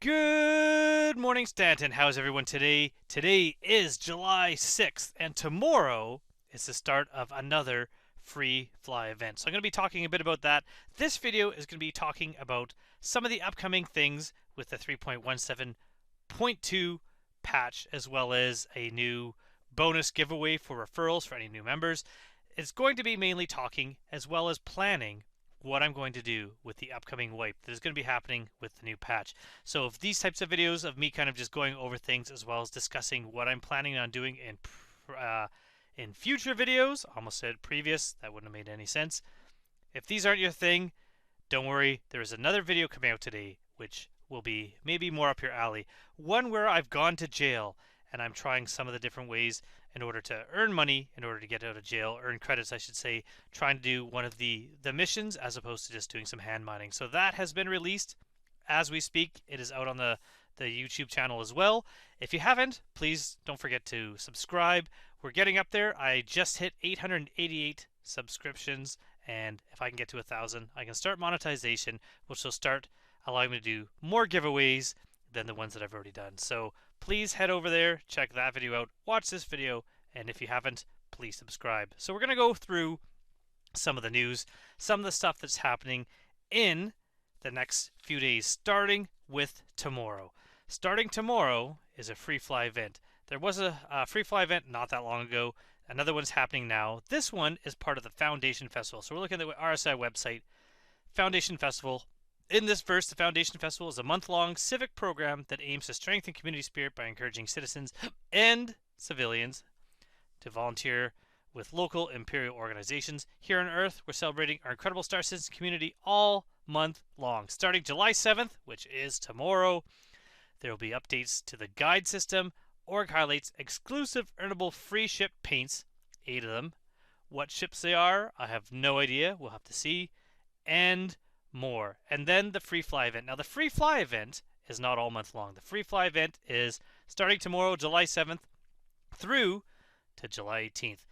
Good morning, Stanton. How's everyone today? Today is July 6th, and tomorrow is the start of another free fly event. So I'm going to be talking a bit about that. This video is going to be talking about some of the upcoming things with the 3.17.2 patch, as well as a new bonus giveaway for referrals for any new members. It's going to be mainly talking as well as planning what I'm going to do with the upcoming wipe that is going to be happening with the new patch. So if these types of videos of me kind of just going over things as well as discussing what I'm planning on doing in future videos, I almost said previous, that wouldn't have made any sense. If these aren't your thing, don't worry, there is another video coming out today which will be maybe more up your alley. One where I've gone to jail and I'm trying some of the different ways in order to earn money, in order to get out of jail, earn credits, I should say, trying to do one of the missions as opposed to just doing some hand mining. So that has been released as we speak. It is out on the YouTube channel as well. If you haven't, please don't forget to subscribe. We're getting up there. I just hit 888 subscriptions, and if I can get to 1,000, I can start monetization, which will start allowing me to do more giveaways than the ones that I've already done. So please head over there, check that video out, watch this video, and if you haven't, please subscribe. So we're going to go through some of the news, some of the stuff that's happening in the next few days, starting with tomorrow. Starting tomorrow is a free fly event. There was a free fly event not that long ago. Another one's happening now. This one is part of the Foundation Festival. So we're looking at the RSI website, Foundation Festival. In this verse, the Foundation Festival is a month-long civic program that aims to strengthen community spirit by encouraging citizens and civilians to volunteer with local imperial organizations. Here on Earth, we're celebrating our incredible Star Citizen community all month long. Starting July 7th, which is tomorrow, there will be updates to the guide system. Org highlights exclusive earnable free ship paints, 8 of them. What ships they are, I have no idea. We'll have to see. And more. And then the free fly event. Now the free fly event is not all month long. The free fly event is starting tomorrow, July 7th, through to July 18th.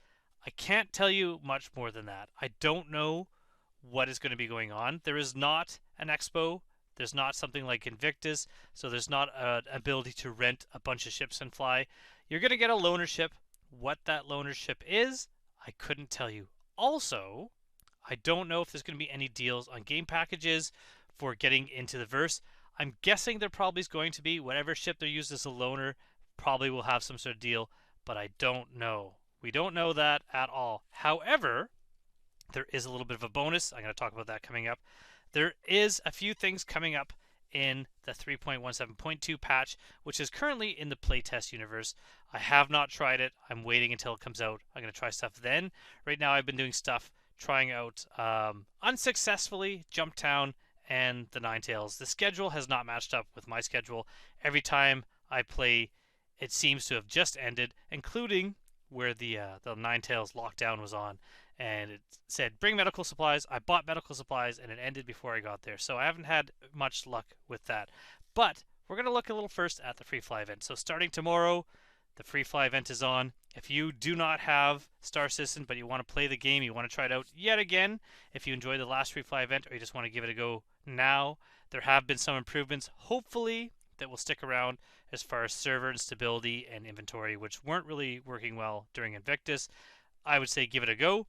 I can't tell you much more than that. I don't know what is going to be going on. There is not an expo. There's not something like Invictus, so there's not an ability to rent a bunch of ships and fly. You're going to get a loaner ship. What that loaner ship is, I couldn't tell you. Also, I don't know if there's going to be any deals on game packages for getting into the verse. I'm guessing there probably is going to be. Whatever ship they're used as a loaner probably will have some sort of deal, but I don't know. We don't know that at all. However, there is a little bit of a bonus. I'm going to talk about that coming up. There is a few things coming up in the 3.17.2 patch, which is currently in the playtest universe. I have not tried it. I'm waiting until it comes out. I'm going to try stuff then. Right now I've been doing stuff trying out unsuccessfully Jumptown and the Ninetales. The schedule has not matched up with my schedule. Every time I play, it seems to have just ended, including where the Ninetales lockdown was on, and it said bring medical supplies. I bought medical supplies and it ended before I got there, so I haven't had much luck with that. But we're going to look a little first at the free fly event. So starting tomorrow, the free fly event is on. If you do not have Star Citizen but you want to play the game, you want to try it out yet again, if you enjoyed the last free fly event or you just want to give it a go now, there have been some improvements, hopefully, that will stick around as far as server and stability and inventory, which weren't really working well during Invictus. I would say give it a go.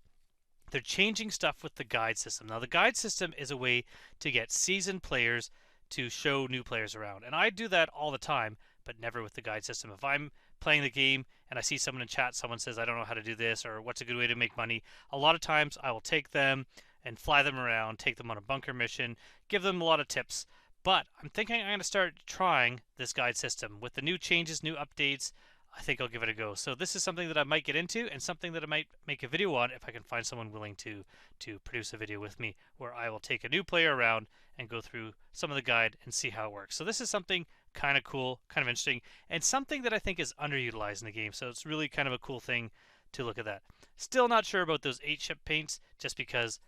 They're changing stuff with the guide system. Now, the guide system is a way to get seasoned players to show new players around. And I do that all the time, but never with the guide system. If I'm playing the game and I see someone in chat, someone says, I don't know how to do this, or what's a good way to make money, a lot of times I will take them and fly them around, take them on a bunker mission, give them a lot of tips. But I'm thinking I'm going to start trying this guide system. With the new changes, new updates, I think I'll give it a go. So this is something that I might get into and something that I might make a video on if I can find someone willing to produce a video with me, where I will take a new player around and go through some of the guide and see how it works. So this is something kind of cool, kind of interesting, and something that I think is underutilized in the game. So it's really kind of a cool thing to look at that. Still not sure about those 8 ship paints, just because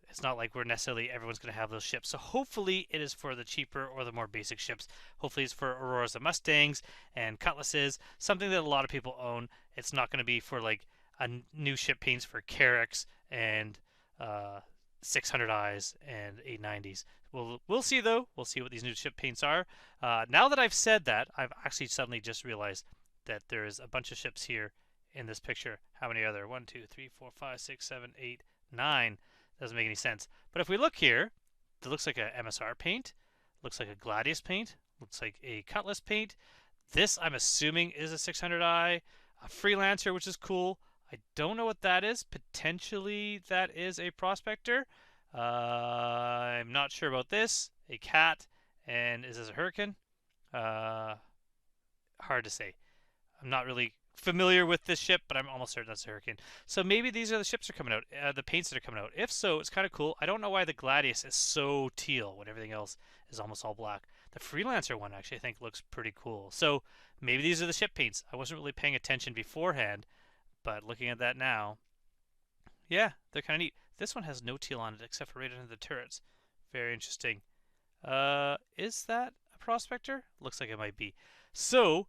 it's not like we're necessarily everyone's going to have those ships. So hopefully it is for the cheaper or the more basic ships. Hopefully it's for Auroras and Mustangs and Cutlasses, something that a lot of people own. It's not going to be for like a new ship paints for Carracks and 600Is and 890s. We'll see though. We'll see what these new ship paints are. Now that I've said that, I've actually suddenly just realized that there is a bunch of ships here in this picture. How many are there? 1, 2, 3, 4, 5, 6, 7, 8, 9. Doesn't make any sense. But if we look here, it looks like a MSR paint, looks like a Gladius paint, looks like a Cutlass paint. This, I'm assuming, is a 600i, a Freelancer, which is cool. I don't know what that is. Potentially that is a Prospector. I'm not sure about this. A Cat, and is this a Hurricane? Hard to say. I'm not really familiar with this ship, but I'm almost certain that's a Hurricane. So maybe these are the ships that are coming out, the paints that are coming out. If so, it's kind of cool. I don't know why the Gladius is so teal when everything else is almost all black. The Freelancer one actually I think looks pretty cool. So maybe these are the ship paints. I wasn't really paying attention beforehand, but looking at that now, yeah, they're kind of neat. This one has no teal on it except for right under the turrets. Very interesting. Is that a Prospector? Looks like it might be. So,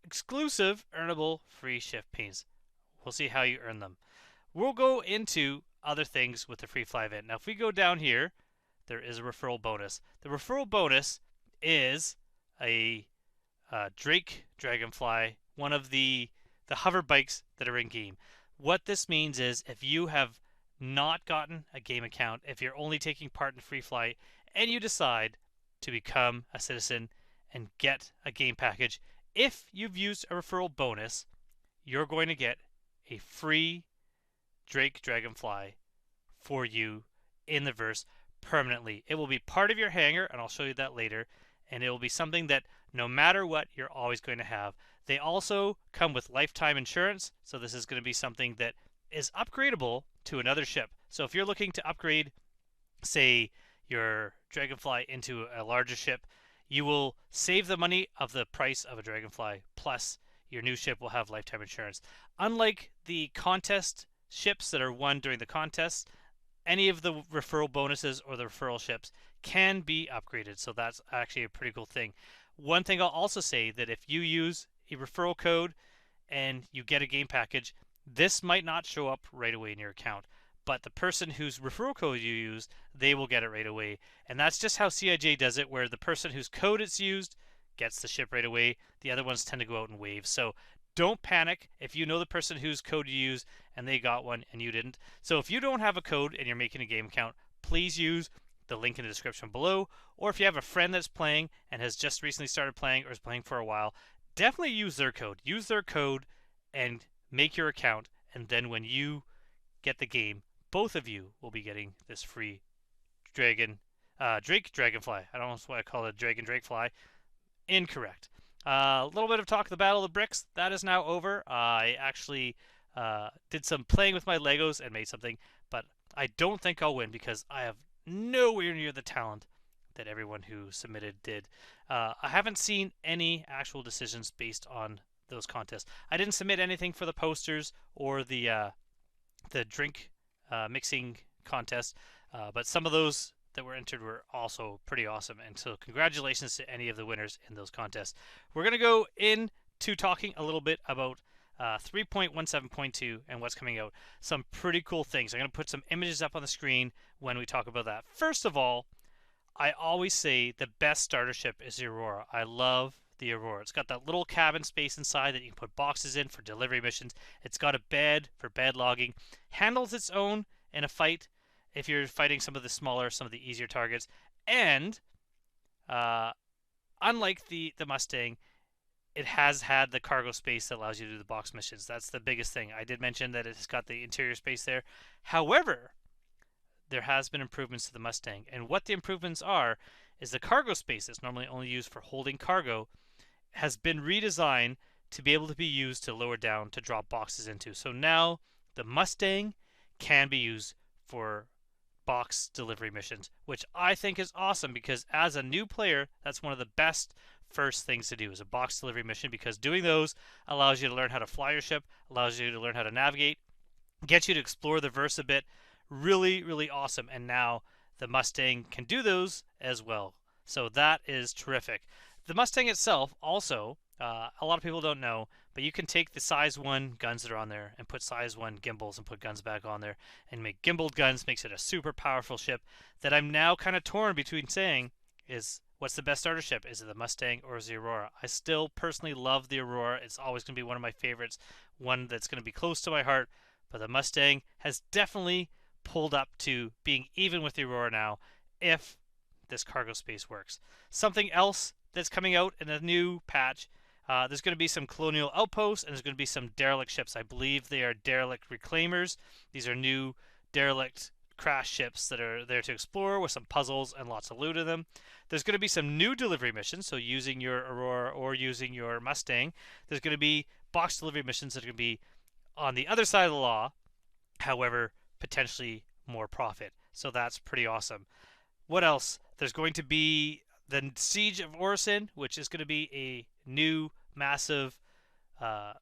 exclusive, earnable, free ship paints. We'll see how you earn them. We'll go into other things with the free fly event. Now, if we go down here, there is a referral bonus. The referral bonus is a Drake Dragonfly, one of the hover bikes that are in game. What this means is if you have not gotten a game account, if you're only taking part in free flight, and you decide to become a citizen and get a game package, if you've used a referral bonus, you're going to get a free Drake Dragonfly for you in the verse permanently. It will be part of your hangar, and I'll show you that later, and it will be something that no matter what, you're always going to have. They also come with lifetime insurance, so this is going to be something that is upgradable to another ship. So if you're looking to upgrade, say, your Dragonfly into a larger ship, you will save the money of the price of a Dragonfly, plus your new ship will have lifetime insurance. Unlike the contest ships that are won during the contests, any of the referral bonuses or the referral ships can be upgraded, so that's actually a pretty cool thing. One thing I'll also say that if you use a referral code and you get a game package, this might not show up right away in your account, but the person whose referral code you use, they will get it right away. And that's just how CIG does it, where the person whose code it's used gets the ship right away. The other ones tend to go out in waves. So don't panic if you know the person whose code you use and they got one and you didn't. So if you don't have a code and you're making a game account, please use the link in the description below. Or if you have a friend that's playing and has just recently started playing or is playing for a while, definitely use their code. Use their code and make your account. And then when you get the game, both of you will be getting this free Drake Dragonfly. I don't know why I call it Dragon Drakefly. Incorrect. A little bit of talk of the Battle of the Bricks. That is now over. I actually did some playing with my Legos and made something, but I don't think I'll win because I have nowhere near the talent that everyone who submitted did. I haven't seen any actual decisions based on those contests. I didn't submit anything for the posters or the drink mixing contest, but some of those that were entered were also pretty awesome, and so congratulations to any of the winners in those contests. We're going to go into talking a little bit about 3.17.2 and what's coming out. Some pretty cool things. I'm going to put some images up on the screen when we talk about that. First of all, I always say the best starter ship is the Aurora. I love the Aurora. It's got that little cabin space inside that you can put boxes in for delivery missions. It's got a bed for bed logging. Handles its own in a fight if you're fighting some of the smaller, some of the easier targets. And unlike the Mustang, it has had the cargo space that allows you to do the box missions. That's the biggest thing. I did mention that it's got the interior space there. However, there has been improvements to the Mustang. And what the improvements are is the cargo space that's normally only used for holding cargo has been redesigned to be able to be used to lower down to drop boxes into. So now the Mustang can be used for box delivery missions, which I think is awesome because as a new player, that's one of the best first things to do is a box delivery mission, because doing those allows you to learn how to fly your ship, allows you to learn how to navigate, gets you to explore the verse a bit. Really, really awesome. And now the Mustang can do those as well. So that is terrific. The Mustang itself also, a lot of people don't know, but you can take the size 1 guns that are on there and put size 1 gimbals and put guns back on there and make gimbaled guns. Makes it a super powerful ship that I'm now kind of torn between saying is what's the best starter ship? Is it the Mustang or is it the Aurora? I still personally love the Aurora. It's always going to be one of my favorites, one that's going to be close to my heart, but the Mustang has definitely pulled up to being even with the Aurora now if this cargo space works. Something else that's coming out in a new patch, there's going to be some colonial outposts and there's going to be some derelict ships. I believe they are derelict reclaimers. These are new derelict crash ships that are there to explore with some puzzles and lots of loot in them. There's going to be some new delivery missions, so using your Aurora or using your Mustang, there's going to be box delivery missions that are going to be on the other side of the law, however, potentially more profit. So that's pretty awesome. What else? There's going to be the Siege of Orison, which is going to be a new massive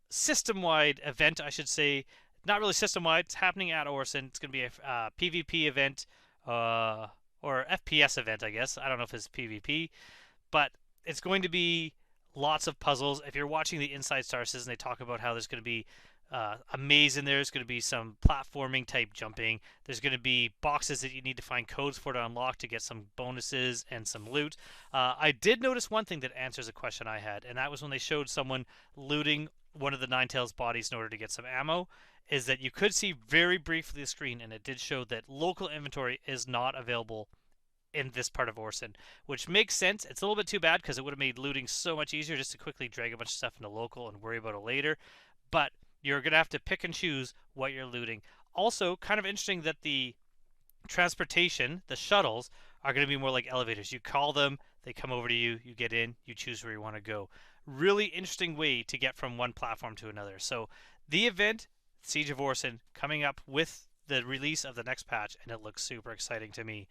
system-wide event, I should say. Not really system-wide. It's happening at Orison. It's going to be a PvP event or FPS event, I guess. I don't know if it's PvP, but it's going to be lots of puzzles. If you're watching the Inside Star Citizen, they talk about how there's going to be a maze in there. There's going to be some platforming type jumping. There's going to be boxes that you need to find codes for to unlock to get some bonuses and some loot. I did notice one thing that answers a question I had, and that was when they showed someone looting one of the Ninetales bodies in order to get some ammo, is that you could see very briefly the screen, and it did show that local inventory is not available in this part of Orison, which makes sense. It's a little bit too bad because it would have made looting so much easier just to quickly drag a bunch of stuff into local and worry about it later. But you're going to have to pick and choose what you're looting. Also, kind of interesting that the transportation, the shuttles, are going to be more like elevators. You call them, they come over to you, you get in, you choose where you want to go. Really interesting way to get from one platform to another. So the event, Siege of Orison, coming up with the release of the next patch, and it looks super exciting to me.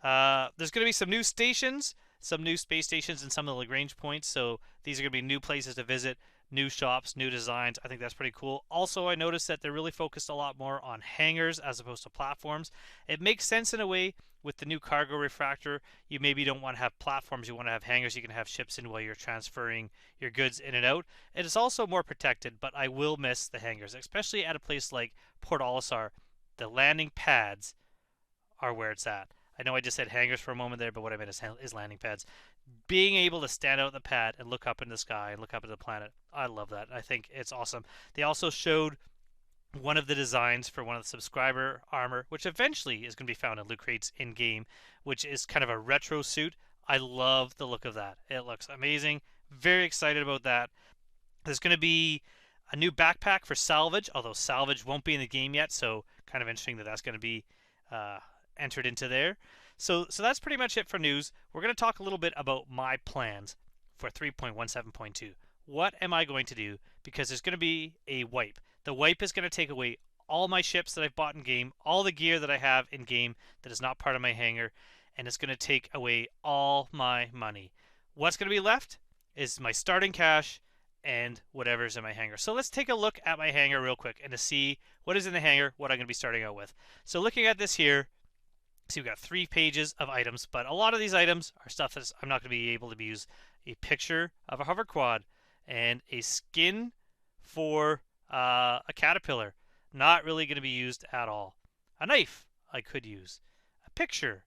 There's going to be some new stations, some new space stations, and some of the Lagrange points. So these are going to be new places to visit, new shops, new designs. I think that's pretty cool. Also, I noticed that they're really focused a lot more on hangars as opposed to platforms. It makes sense in a way with the new cargo refractor. You maybe don't want to have platforms, you want to have hangars you can have ships in while you're transferring your goods in and out. It is also more protected, but I will miss the hangars, especially at a place like Port Olisar. The landing pads are where it's at. I know I just said hangars for a moment there, but what I meant is landing pads. Being able to stand out in the pad and look up in the sky and look up at the planet, I love that. I think it's awesome. They also showed one of the designs for one of the subscriber armor, which eventually is going to be found in loot crates in-game, which is kind of a retro suit. I love the look of that. It looks amazing. Very excited about that. There's going to be a new backpack for salvage, although salvage won't be in the game yet, so kind of interesting that that's going to be entered into there. So that's pretty much it for news. We're going to talk a little bit about my plans for 3.17.2. What am I going to do? Because there's going to be a wipe. The wipe is going to take away all my ships that I've bought in game, all the gear that I have in game that is not part of my hangar, and it's going to take away all my money. What's going to be left is my starting cash and whatever's in my hangar. So let's take a look at my hangar real quick and to see what is in the hangar, what I'm going to be starting out with. So looking at this here, see we've got 3 pages of items, but a lot of these items are stuff that I'm not going to be able to use. A picture of a hover quad and a skin for a caterpillar. Not really going to be used at all. A knife I could use. A picture.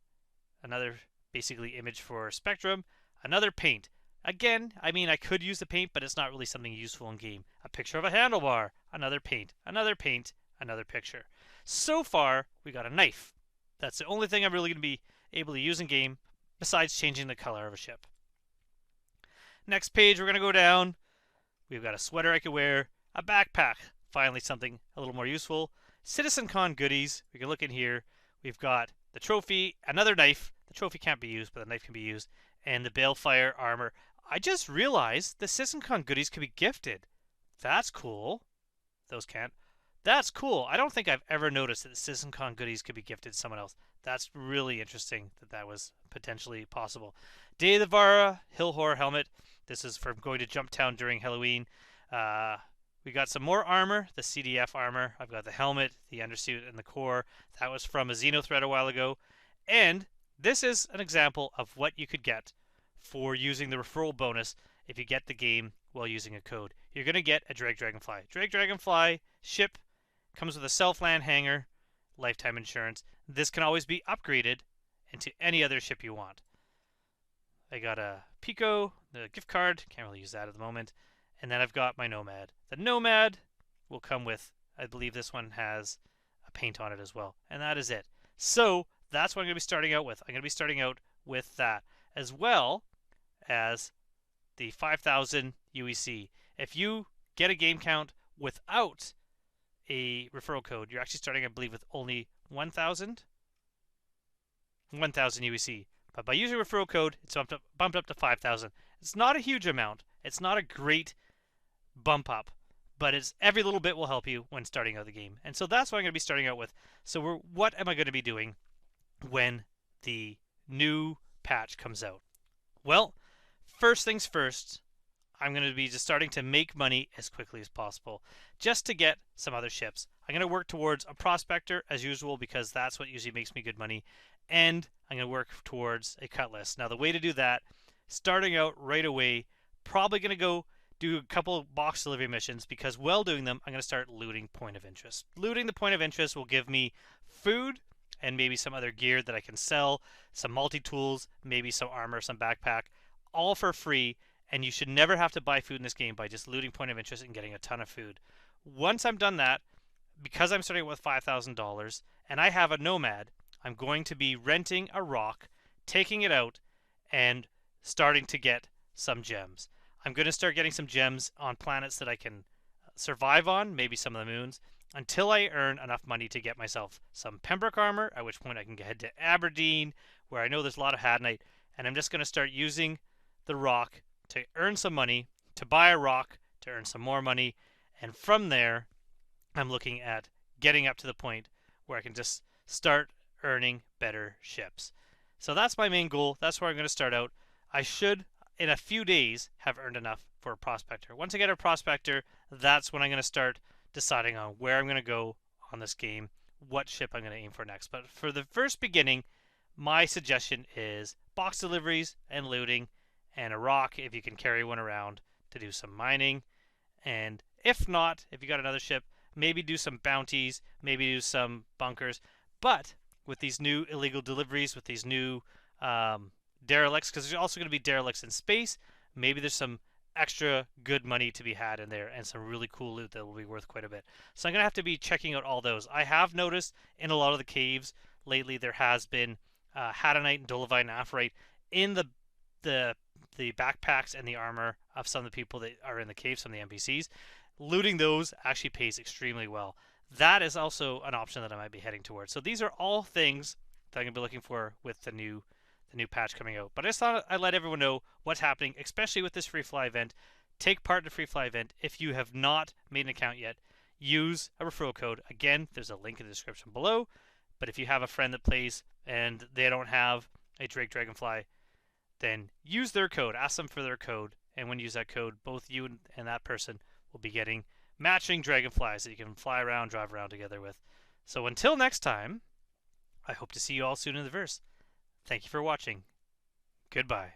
Another basically image for Spectrum. Another paint. Again, I mean I could use the paint, but it's not really something useful in game. A picture of a handlebar. Another paint. Another paint. Another picture. So far, we got a knife. That's the only thing I'm really going to be able to use in game besides changing the color of a ship. Next page, we're going to go down. We've got a sweater I could wear. A backpack. Finally something a little more useful. CitizenCon goodies. We can look in here. We've got the trophy, another knife. The trophy can't be used, but the knife can be used. And the Balefire armor. I just realized the CitizenCon goodies could be gifted. That's cool. Those can't. That's cool. I don't think I've ever noticed that the CitizenCon goodies could be gifted to someone else. That's really interesting that that was potentially possible. Day of the Vara, Hill Horror helmet. This is from going to Jump Town during Halloween. We got some more armor, the CDF armor. I've got the helmet, the undersuit, and the core. That was from a Xeno thread a while ago. And this is an example of what you could get for using the referral bonus if you get the game while using a code. You're going to get a Drake Dragonfly. Drake Dragonfly ship comes with a self-land hangar, lifetime insurance. This can always be upgraded into any other ship you want. I got a Pico, the gift card, can't really use that at the moment. And then I've got my Nomad. The Nomad will come with, I believe this one has a paint on it as well. And that is it. So that's what I'm going to be starting out with. I'm going to be starting out with that, as well as the 5,000 UEC. If you get a game count without a referral code, you're actually starting, I believe, with only 1,000 UEC. But by using a referral code, it's bumped up to 5,000. It's not a huge amount. It's not a great bump up, but it's every little bit will help you when starting out the game. And so that's what I'm going to be starting out with. So what am I going to be doing when the new patch comes out? Well, first things first, I'm going to be just starting to make money as quickly as possible just to get some other ships. I'm going to work towards a prospector as usual because that's what usually makes me good money. And I'm going to work towards a cut list. Now, the way to do that, starting out right away, probably going to go do a couple of box delivery missions because while doing them, I'm going to start looting point of interest. Looting the point of interest will give me food and maybe some other gear that I can sell, some multi-tools, maybe some armor, some backpack, all for free. And you should never have to buy food in this game by just looting point of interest and getting a ton of food. Once I'm done that, because I'm starting with $5,000 and I have a Nomad, I'm going to be renting a rock, taking it out, and starting to get some gems. I'm going to start getting some gems on planets that I can survive on, maybe some of the moons, until I earn enough money to get myself some Pembroke armor, at which point I can head to Aberdeen, where I know there's a lot of Hadnite, and I'm just going to start using the rock to earn some money, to buy a rock, to earn some more money, and from there, I'm looking at getting up to the point where I can just start earning better ships. So that's my main goal. That's where I'm going to start out. I should, in a few days, have earned enough for a prospector. Once I get a prospector, that's when I'm going to start deciding on where I'm going to go on this game, what ship I'm going to aim for next. But for the first beginning, my suggestion is box deliveries and looting and a rock if you can carry one around to do some mining. And if not, if you got another ship, maybe do some bounties, maybe do some bunkers. But with these new illegal deliveries, with these new derelicts, because there's also going to be derelicts in space, maybe there's some extra good money to be had in there and some really cool loot that will be worth quite a bit. So I'm going to have to be checking out all those. I have noticed in a lot of the caves lately there has been Hadonite and Dolomite and Aphorite in the backpacks and the armor of some of the people that are in the caves, some of the NPCs. Looting those actually pays extremely well. That is also an option that I might be heading towards. So these are all things that I'm going to be looking for with the new patch coming out. But I just thought I'd let everyone know what's happening, especially with this free fly event. Take part in the free fly event. If you have not made an account yet, use a referral code. Again, there's a link in the description below. But if you have a friend that plays and they don't have a Drake Dragonfly, then use their code. Ask them for their code. And when you use that code, both you and that person will be getting matching dragonflies that you can fly around, drive around together with. So until next time, I hope to see you all soon in the verse. Thank you for watching. Goodbye.